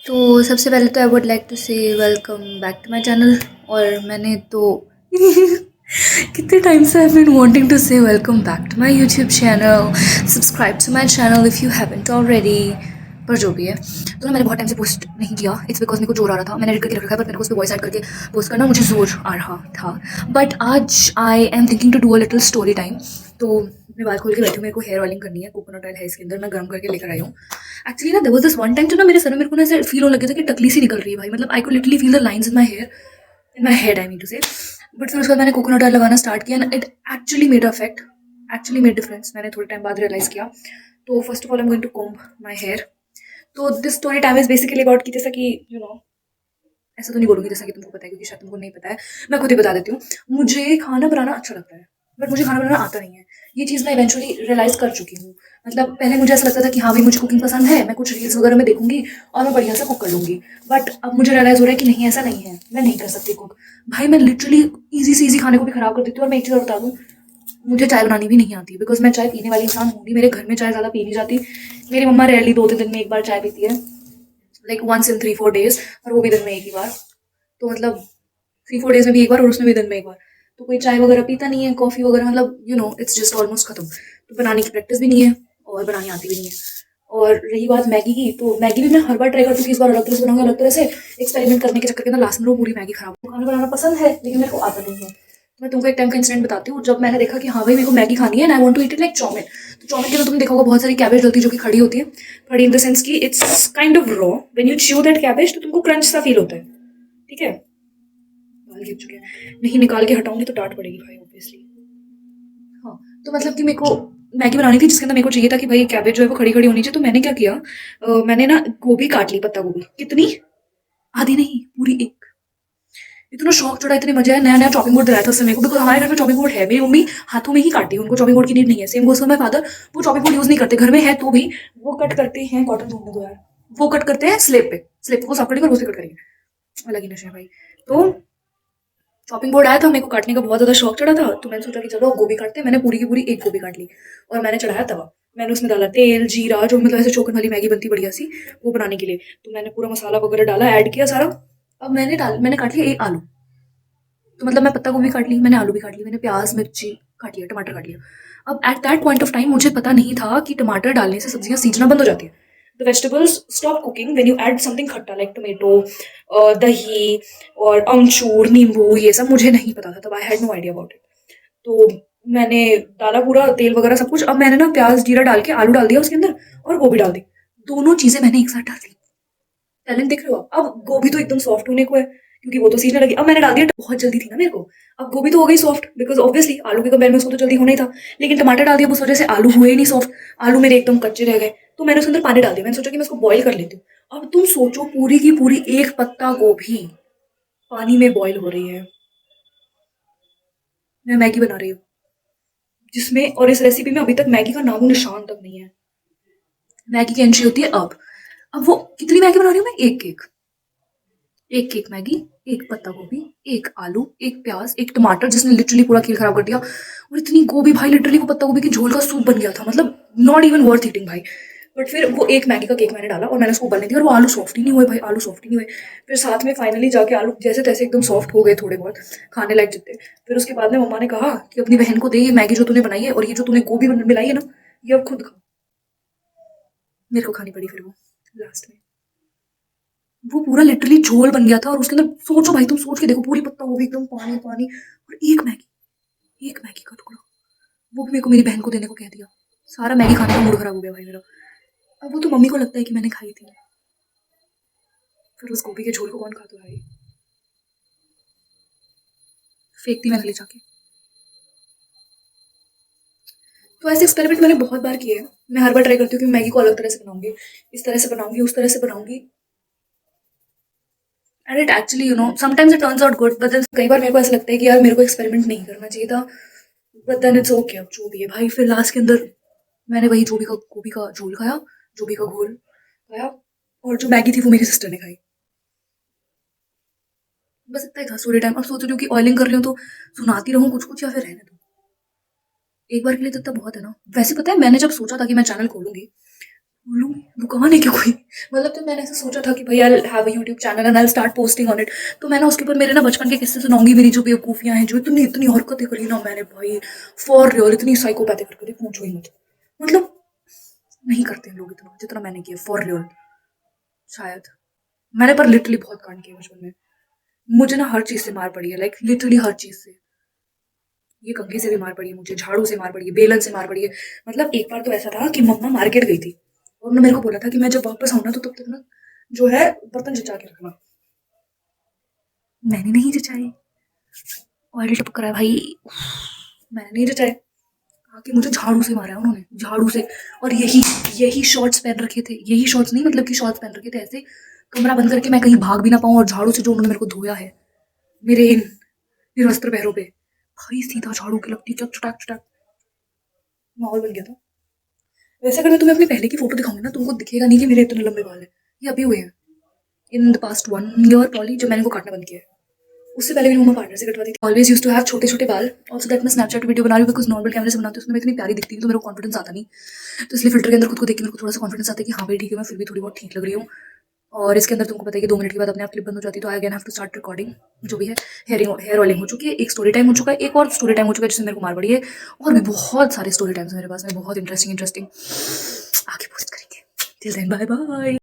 तो सबसे पहले तो I would like to say welcome back to my channel. और मैंने तो कितने टाइम से I been wanting to say welcome back to my YouTube channel. Subscribe to my channel if you haven't already. पर जो भी है तो ना मैंने बहुत टाइम से पोस्ट नहीं किया। इट्स बिकॉज मेरे को जोर आ रहा था। मैंने एडिट करके रख रखा है बट मेरे को उस पर वॉइस ऐड करके पोस्ट करना मुझे जोर आ रहा था। बट आज I am thinking to do a little story time. तो मैं बाल खोल के बैठी हूँ। मेरे को हेयर ऑयलिंग करनी है। कोकोनट ऑयल है इसके अंदर, मैं गर्म करके लेकर आई हूँ। एक्चुअली ना there was this one time जो ना मेरे सर में मेरे को ना ऐसे फील होने लगा था कि टकली सी निकल रही है भाई। मतलब I could literally feel the lines in my head I mean to say. But फिर उसके बाद मैंने कोकोनट ऑयल लगाना स्टार्ट किया and it actually made effect, actually made difference. मैंने थोड़े टाइम बाद रियलाइज किया। तो first of all I am going to comb my hair. तो this story time is basically about कि जैसा कि ऐसा तो नहीं बोलूँगी जैसा कि तुमको पता है, क्योंकि शायद तुमको नहीं पता है। मैं खुद ही बता देती हूँ। मुझे खाना बनाना अच्छा लगता है बट मुझे खाना बनाना आता नहीं है। ये चीज़ मैं इवेंचुअली रियलाइज़ कर चुकी हूँ। मतलब पहले मुझे ऐसा लगता था कि हाँ भाई मुझे कुकिंग पसंद है, मैं कुछ रील्स वगैरह में देखूंगी और मैं बढ़िया से कुक कर लूँगी। बट अब मुझे रियलाइज़ हो रहा है कि नहीं, ऐसा नहीं है। मैं नहीं कर सकती कुक। भाई मैं लिटरली ईज़ी से ईज़ी खाने को भी ख़राब कर देती हूँ। और मैं एक चीज़ और बता दूँ, मुझे चाय बनानी भी नहीं आती बिकॉज मैं चाय पीने वाली इंसान हूँ नहीं। मेरे घर में चाय ज़्यादा पी नहीं जाती। मेरी मम्मा रेयरली 2-3 दिन में एक बार चाय पीती है, लाइक वंस इन 3-4 days, और वो भी दिन में एक ही बार। तो मतलब 3-4 days में भी एक बार और उसमें भी दिन में एक बार। तो कोई चाय वगैरह पीता नहीं है, कॉफ़ी वगैरह, मतलब इट्स जस्ट ऑलमोस्ट खत्म। तो बनाने की प्रैक्टिस भी नहीं है और बनानी आती भी नहीं है। और रही बात मैगी की, तो मैगी भी मैं हर बार ट्राई करती हूँ कि इस बार अलग तरह से बनाऊंगी, अलग तरह से एक्सपेरिमेंट करने के चक्कर के अंदर लास्ट में वो पूरी मैगी खराब हो। खाना बनाना पसंद है लेकिन मेरे को आता नहीं है। तो मैं तुमको एक टाइम का इंसिडेंट बताती हूँ जब मैंने देखा कि हाँ भाई मेरे को मैगी खानी है and I want to eat it like chowmein. तो चाउमिन के अंदर तुमने देखा होगा बहुत सारी कैबेज डलती है जो कि खड़ी होती है। खड़ी इन द सेंस की it's kind of raw. When you chew that cabbage तो तुमको क्रंच सा फील होता है। ठीक है, बाल गिर चुके हैं, नहीं निकाल के हटाऊंगी तो डांट पड़ेगी भाई ऑब्वियसली। हाँ, तो मतलब कि मेरे को मैगी बनानी थी जिसके अंदर मेरे को चाहिए था कि भाई कैबेज जो है वो खड़ी खड़ी होनी चाहिए। तो मैंने क्या किया, मैंने ना गोभी काट ली, पत्ता गोभी। कितनी, आधी नहीं, पूरी एक। इतना शौक चढ़ा, इतने मजा आया। नया नया चॉपिंग बोर्ड दिलाया था उससे मेरे को, बिकॉज हमारे घर में चॉपिंग बोर्ड है। मेरी मम्मी हाथों में ही काटती है, उनको चॉपिंग बोर्ड की नीड नहीं है। Same goes for my father, वो चॉपिंग बोर्ड यूज नहीं करते, घर में है तो भी वो कट करते हैं। कॉटन ढूंढने दो यार। वो कट करते हैं स्लेब पे, स्लेब को साफ करेंगे और उसे कट करेंगे। अलग ही नशे हैं भाई। तो चॉपिंग बोर्ड आया था, मेरे को काटने का बहुत ज्यादा शौक चढ़ा था। तो मैंने सोचा कि चलो गोभी काटते हैं। मैंने पूरी की पूरी एक गोभी काट ली और मैंने चढ़ाया तवा। मैंने उसमें डाला तेल, जीरा, जो मतलब ऐसे चोखन वाली मैगी बनती बढ़िया सी, वो बनाने के लिए। तो मैंने पूरा मसाला वगैरह डाला, ऐड किया सारा। अब मैंने काट लिया एक आलू। तो मतलब मैं पत्ता गोभी काट ली, मैंने आलू भी काट ली, मैंने प्याज मिर्ची काट लिया, टमाटर काट लिया। अब at that point of time मुझे पता नहीं था कि टमाटर डालने से सब्जियां सीजना बंद हो जाती है। The vegetables stop cooking when you add something खट्टा लाइक टोमेटो, दही और अमचूर, नींबू। ये सब मुझे नहीं पता था तब। I had no idea about it. तो मैंने डाला पूरा तेल वगैरह सब कुछ। अब मैंने ना प्याज जीरा डाल के आलू डाल दिया उसके अंदर और गोभी डाल दी। दोनों चीजें मैंने एक साथ डाल दी। टैलेंट दिख रहे हो? अब गोभी तो एकदम सॉफ्ट होने को है क्योंकि वो तो सीजने लगी। अब मैंने डाल दिया, बहुत जल्दी थी ना मेरे को। अब गोभी तो हो गई सॉफ्ट बिकॉज ऑब्वियसली आलू के कंपेयर में उसको तो जल्दी होना ही था। लेकिन टमाटर डाल दिया, उस वजह से आलू हुए ही नहीं सॉफ्ट। आलू मेरे एकदम कच्चे रह गए। तो मैंने उसके अंदर पानी डाल दिया। मैंने सोचा कि मैं इसको बॉईल कर लेती हूँ। अब तुम सोचो, पूरी की पूरी एक पत्ता गोभी पानी में बॉईल हो रही है। मैं मैगी बना रही हूँ जिसमें, और इस रेसिपी में अभी तक मैगी का नामो निशान तक नहीं है। मैगी की एंट्री होती है अब वो कितनी मैगी बना रही हूँ मैं, एक एक एक एक मैगी, एक पत्ता गोभी, एक आलू, एक प्याज, एक टमाटर जिसने लिटरली पूरा खीर खराब कर दिया। और इतनी गोभी भाई, लिटरली वो पत्ता गोभी की झोल का सूप बन गया था। मतलब नॉट इवन वर्थ ईटिंग भाई। बट फिर वो एक मैगी का केक मैंने डाला और मैंने उसको उबलने दिया और वो आलू सॉफ्ट ही नहीं हुए भाई, आलू सॉफ्ट ही नहीं हुए। फिर साथ में फाइनली जाके आलू जैसे तैसे एकदम सॉफ्ट हो गए थोड़े बहुत, खाने लायक जितने। फिर उसके बाद में मम्मा ने कहा कि अपनी बहन को दे ये मैगी जो तूने बनाई है, और ये जो तूने गोभी मिलाई है ना, ये अब खुद खा। मेरे को खानी पड़ी फिर वो लास्ट में। वो पूरा लिटरली झोल बन गया था और उसके अंदर सोचो भाई, तुम सोच के देखो, पूरी पत्ता गोभी एकदम पानी पानी और एक मैगी का टुकड़ा। वो भी मेरे को मेरी बहन को देने को कह दिया। सारा मैगी खाने का मूड खराब हो गया भाई मेरा। अब वो तो मम्मी को लगता है कि मैंने खाई थी। फिर उस गोभी के झोल को कौन खाता भाई? फेंक दी मैंने ले जाके। तो ऐसे एक्सपेरिमेंट मैंने बहुत बार किए हैं। मैं हर बार ट्राई करती हूँ कि मैगी को अलग तरह से बनाऊंगी, इस तरह से बनाऊंगी, उस तरह से बनाऊंगी। And it actually sometimes it turns out good, but then कई बार मेरे को ऐसा लगता है कि यार मेरे को एक्सपेरिमेंट नहीं करना चाहिए था। बट देन इट्स ओके, अब जो भी है भाई। फिर लास्ट के अंदर मैंने वही गोभी का झोल खाया, गोभी का घोल खाया, और जो मैगी थी वो मेरी सिस्टर ने खाई। बस इतना ही था स्टोरी टाइम। अब सोच रही हूँ कि ऑयलिंग कर रही हूँ तो सुनाती रहूँ कुछ कुछ या फिर रहने दूँ। एक बार के लिए तो इतना बहुत है ना। वैसे पता है, मैंने जब सोचा था कि मैं चैनल खोलूंगी बोलूँ दुकान है क्या कोई, मतलब तो मैंने ऐसा सोचा था कि भाई I have a YouTube channel and I start posting on it. तो मैं ना उसके ऊपर मेरे ना बचपन के किस्से सुनाऊंगी, मेरी जो बेवकूफ़ियाँ हैं, जो इतनी इतनी हरकतें करी ना मैंने भाई, फॉर रियल इतनी साइकोपैथिक हरकतें पूछो ही मत। मतलब नहीं करते हैं लोग इतना जितना मैंने किया, फॉर रियल। शायद मैंने पर लिटरली बहुत कांड किए बचपन में। मुझे ना हर चीज़ से मार पड़ी है, लाइक लिटरली हर चीज़ से। ये कंघी से भी मार पड़ी है मुझे, झाड़ू से मार पड़ी है, बेलन से मार पड़ी है। मतलब एक बार तो ऐसा था कि मम्मा मार्केट गई थी और उन्होंने मेरे को बोला था कि मैं जब वापस आऊँ ना तो तब तक ना जो है बर्तन जचा के रखना। मैंने नहीं जचाए, ऑयल टपक रहा है भाई। मैंने नहीं जचाए, आके मुझे झाड़ू से मारा है उन्होंने, झाड़ू से। और यही यही शॉर्ट्स पहन रखे थे, यही शॉर्ट्स नहीं मतलब कि शॉर्ट्स पहन रखे थे ऐसे, कमरा बंद करके मैं कहीं भाग भी ना पाऊँ, और झाड़ू से जो उन्होंने मेरे को धोया है मेरे इन निरवस्त्र पैरों पे, भाई सीधा झाड़ू की लगती चक चटाक चटाक। माहौल बन गया था। वैसे अगर मैं तुम्हें अपनी पहले की फोटो दिखाऊंगी ना तुमको दिखेगा नहीं कि मेरे इतने लंबे बाल है, ये अभी हुए हैं in the past 1 year probably, जब मैंने को काटना बंद किया है। उससे पहले भी मैं पार्टनर से कटवाती थी। ऑलवेज यूज टू हैव छोटे छोटे बाल, ऑल्सो दैट मैं स्नैपचैट वीडियो बना रही हूँ बिकॉज नॉर्मल कैमरे से बनाती हूँ उसमें मैं इतनी प्यारी दिखती हूँ तो मेरे को कॉन्फिडेंस आता नहीं। तो इसलिए फिल्टर के अंदर खुद को देख के मेरे को थोड़ा सा कॉन्फिडेंस आता है कि हाँ भाई ठीक है, मैं फिर भी थोड़ी बहुत ठीक लग रही हूँ। और इसके अंदर तुमको पता है कि 2 मिनट के बाद अपने आप क्लिप बंद हो जाती है, तो I again have to start recording. जो भी है हेयर ऑयलिंग हो चुकी है, एक स्टोरी टाइम हो चुका है, एक और स्टोरी टाइम हो चुका है जिसमें मेरे को मार पड़ी है। और भी बहुत सारे स्टोरी टाइम्स मेरे पास में, बहुत इंटरेस्टिंग इंटरेस्टिंग आगे पोस्ट करेंगे। Till then bye bye.